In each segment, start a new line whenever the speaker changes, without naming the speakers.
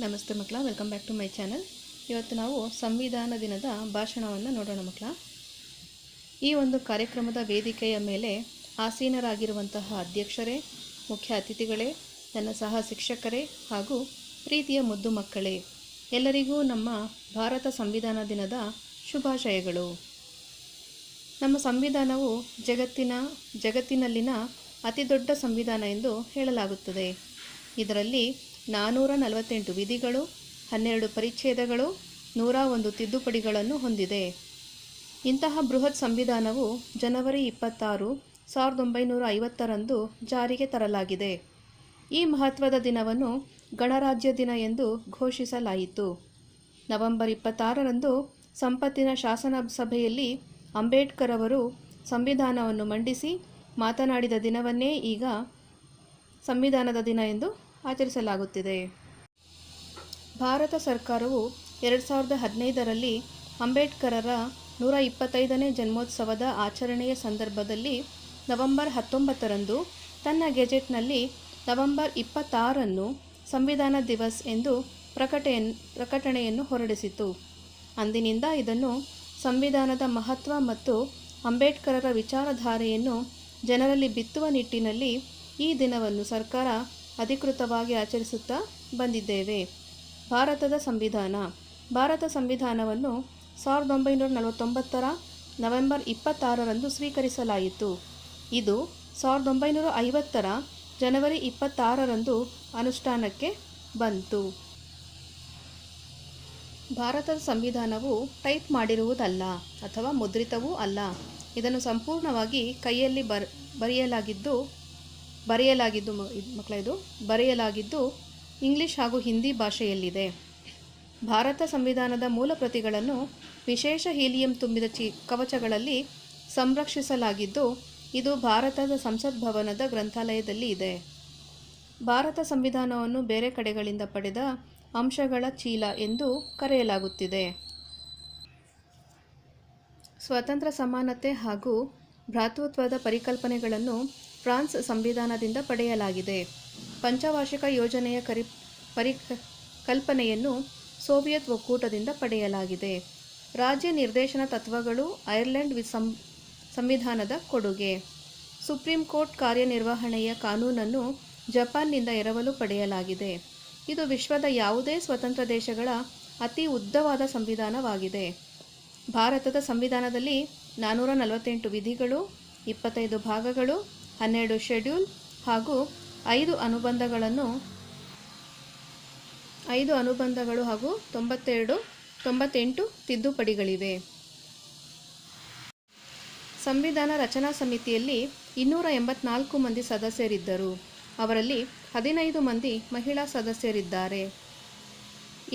ನಮಸ್ತೆ ಮಕ್ಕಳ, welcome back to my channel. ಇವತ್ತು ನಾವು ಸಂವಿಧಾನ ದಿನದ ಭಾಷಣವನ್ನು ನೋಡೋಣ ಮಕ್ಕಳ. ಈ ಒಂದು ಕಾರ್ಯಕ್ರಮದ ವೇದಿಕೆಯ ಮೇಲೆ ಆಸೀನರಾಗಿರುವಂತಹ ಅಧ್ಯಕ್ಷರೇ, ಮುಖ್ಯ ಅತಿಥಿಗಳೇ, ನನ್ನ ಸಹ ಶಿಕ್ಷಕರೇ ಹಾಗೂ ಪ್ರೀತಿಯ ಮುದ್ದು ಮಕ್ಕಳೇ, ಎಲ್ಲರಿಗೂ ನಮ್ಮ ಭಾರತ ಸಂವಿಧಾನ ದಿನದ ಶುಭಾಶಯಗಳು. ನಮ್ಮ ಸಂವಿಧಾನವು ಜಗತ್ತಿನಲ್ಲಿನ ಅತಿ ದೊಡ್ಡ ಸಂವಿಧಾನ ಎಂದು ಹೇಳಲಾಗುತ್ತದೆ. ಇದರಲ್ಲಿ 448 ವಿಧಿಗಳು, 12 ಪರಿಚ್ಛೇದಗಳು, 101 ತಿದ್ದುಪಡಿಗಳನ್ನು ಹೊಂದಿದೆ. ಇಂತಹ ಬೃಹತ್ ಸಂವಿಧಾನವು ಜನವರಿ 26, 1950ರಂದು ಜಾರಿಗೆ ತರಲಾಗಿದೆ. ಈ ಮಹತ್ವದ ದಿನವನ್ನು ಗಣರಾಜ್ಯ ದಿನ ಎಂದು ಘೋಷಿಸಲಾಯಿತು. ನವೆಂಬರ್ 26ರಂದು ಸಂಸತ್ತಿನ ಶಾಸನ ಸಭೆಯಲ್ಲಿ ಅಂಬೇಡ್ಕರ್ ಅವರು ಸಂವಿಧಾನವನ್ನು ಮಂಡಿಸಿ ಮಾತನಾಡಿದ ದಿನವನ್ನೇ ಈಗ ಸಂವಿಧಾನದ ದಿನ ಎಂದು ಆಚರಿಸಲಾಗುತ್ತಿದೆ. ಭಾರತ ಸರ್ಕಾರವು 2015ರಲ್ಲಿ ಅಂಬೇಡ್ಕರರ 125ನೇ ಜನ್ಮೋತ್ಸವದ ಆಚರಣೆಯ ಸಂದರ್ಭದಲ್ಲಿ ನವೆಂಬರ್ 19ರಂದು ತನ್ನ ಗೆಜೆಟ್ನಲ್ಲಿ ನವೆಂಬರ್ 26ನ್ನು ಸಂವಿಧಾನ ದಿವಸ್ ಎಂದು ಪ್ರಕಟಣೆಯನ್ನು ಹೊರಡಿಸಿತು. ಅಂದಿನಿಂದ ಇದನ್ನು ಸಂವಿಧಾನದ ಮಹತ್ವ ಮತ್ತು ಅಂಬೇಡ್ಕರರ ವಿಚಾರಧಾರೆಯನ್ನು ಜನರಲ್ಲಿ ಬಿತ್ತುವ ನಿಟ್ಟಿನಲ್ಲಿ ಈ ದಿನವನ್ನು ಸರ್ಕಾರ ಅಧಿಕೃತವಾಗಿ ಆಚರಿಸುತ್ತಾ ಬಂದಿದ್ದೇವೆ. ಭಾರತ ಸಂವಿಧಾನವನ್ನು 1949ರ ನವೆಂಬರ್ 26ರಂದು ಸ್ವೀಕರಿಸಲಾಯಿತು. ಇದು 1950ರ ಜನವರಿ 26ರಂದು ಅನುಷ್ಠಾನಕ್ಕೆ ಬಂತು. ಭಾರತದ ಸಂವಿಧಾನವು ಟೈಪ್ ಮಾಡಿರುವುದಲ್ಲ ಅಥವಾ ಮುದ್ರಿತವೂ ಅಲ್ಲ. ಇದನ್ನು ಸಂಪೂರ್ಣವಾಗಿ ಕೈಯಲ್ಲಿ ಬರೆಯಲಾಗಿದ್ದು ಇಂಗ್ಲಿಷ್ ಹಾಗೂ ಹಿಂದಿ ಭಾಷೆಯಲ್ಲಿದೆ. ಭಾರತ ಸಂವಿಧಾನದ ಮೂಲ ಪ್ರತಿಗಳನ್ನು ವಿಶೇಷ ಹೀಲಿಯಂ ತುಂಬಿದ ಕವಚಗಳಲ್ಲಿ ಸಂರಕ್ಷಿಸಲಾಗಿದ್ದು, ಇದು ಭಾರತದ ಸಂಸತ್ ಭವನದ ಗ್ರಂಥಾಲಯದಲ್ಲಿ ಇದೆ. ಭಾರತ ಸಂವಿಧಾನವನ್ನು ಬೇರೆ ಕಡೆಗಳಿಂದ ಪಡೆದ ಅಂಶಗಳ ಚೀಲ ಎಂದು ಕರೆಯಲಾಗುತ್ತಿದೆ. ಸ್ವಾತಂತ್ರ್ಯ, ಸಮಾನತೆ ಹಾಗೂ ಭ್ರಾತೃತ್ವದ ಪರಿಕಲ್ಪನೆಗಳನ್ನು ಫ್ರಾನ್ಸ್ ಸಂವಿಧಾನದಿಂದ ಪಡೆಯಲಾಗಿದೆ. ಪಂಚವಾರ್ಷಿಕ ಯೋಜನೆಯ ಪರಿಕಲ್ಪನೆಯನ್ನು ಸೋವಿಯತ್ ಒಕ್ಕೂಟದಿಂದ ಪಡೆಯಲಾಗಿದೆ. ರಾಜ್ಯ ನಿರ್ದೇಶನ ತತ್ವಗಳು ಐರ್ಲೆಂಡ್ ಸಂವಿಧಾನದ ಕೊಡುಗೆ. ಸುಪ್ರೀಂ ಕೋರ್ಟ್ ಕಾರ್ಯನಿರ್ವಹಣೆಯ ಕಾನೂನನ್ನು ಜಪಾನ್ನಿಂದ ಎರವಲು ಪಡೆಯಲಾಗಿದೆ. ಇದು ವಿಶ್ವದ ಯಾವುದೇ ಸ್ವತಂತ್ರ ದೇಶಗಳ ಅತಿ ಉದ್ದವಾದ ಸಂವಿಧಾನವಾಗಿದೆ. ಭಾರತದ ಸಂವಿಧಾನದಲ್ಲಿ 448 ವಿಧಿಗಳು, 25 ಭಾಗಗಳು, 12 ಶೆಡ್ಯೂಲ್ ಹಾಗೂ 5 ಅನುಬಂಧಗಳು ಹಾಗೂ 98 ತಿದ್ದುಪಡಿಗಳಿವೆ. ಸಂವಿಧಾನ ರಚನಾ ಸಮಿತಿಯಲ್ಲಿ 284 ಮಂದಿ ಸದಸ್ಯರಿದ್ದರು. ಅವರಲ್ಲಿ 15 ಮಂದಿ ಮಹಿಳಾ ಸದಸ್ಯರಿದ್ದಾರೆ.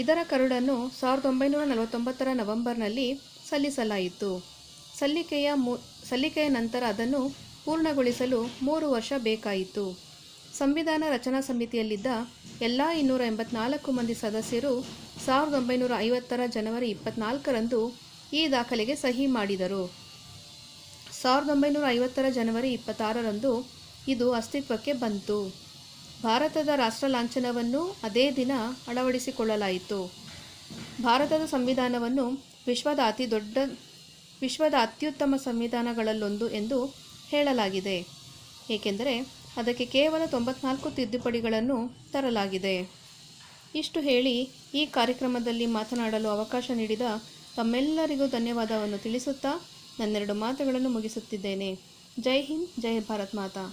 ಇದರ ಕರಡನ್ನು 1949ರ ನವೆಂಬರ್ನಲ್ಲಿ ಸಲ್ಲಿಸಲಾಯಿತು. ಸಲ್ಲಿಕೆಯ ನಂತರ ಅದನ್ನು ಪೂರ್ಣಗೊಳಿಸಲು 3 ವರ್ಷ ಬೇಕಾಯಿತು. ಸಂವಿಧಾನ ರಚನಾ ಸಮಿತಿಯಲ್ಲಿದ್ದ ಎಲ್ಲ 284 ಮಂದಿ ಸದಸ್ಯರು 1950ರ ಜನವರಿ 24ರಂದು ಈ ದಾಖಲೆಗೆ ಸಹಿ ಮಾಡಿದರು. 1950ರ ಜನವರಿ 26ರಂದು ಇದು ಅಸ್ತಿತ್ವಕ್ಕೆ ಬಂತು. ಭಾರತದ ರಾಷ್ಟ್ರ ಲಾಂಛನವನ್ನು ಅದೇ ದಿನ ಅಳವಡಿಸಿಕೊಳ್ಳಲಾಯಿತು. ಭಾರತದ ಸಂವಿಧಾನವನ್ನು ವಿಶ್ವದ ಅತ್ಯುತ್ತಮ ಸಂವಿಧಾನಗಳಲ್ಲೊಂದು ಎಂದು ಹೇಳಲಾಗಿದೆ, ಏಕೆಂದರೆ ಅದಕ್ಕೆ ಕೇವಲ 94 ತಿದ್ದುಪಡಿಗಳನ್ನು ತರಲಾಗಿದೆ. ಇಷ್ಟು ಹೇಳಿ ಈ ಕಾರ್ಯಕ್ರಮದಲ್ಲಿ ಮಾತನಾಡಲು ಅವಕಾಶ ನೀಡಿದ ತಮ್ಮೆಲ್ಲರಿಗೂ ಧನ್ಯವಾದವನ್ನು ತಿಳಿಸುತ್ತಾ ನನ್ನೆರಡು ಮಾತುಗಳನ್ನು ಮುಗಿಸುತ್ತಿದ್ದೇನೆ. ಜೈ ಹಿಂದ್, ಜೈ ಭಾರತ್ ಮಾತಾ.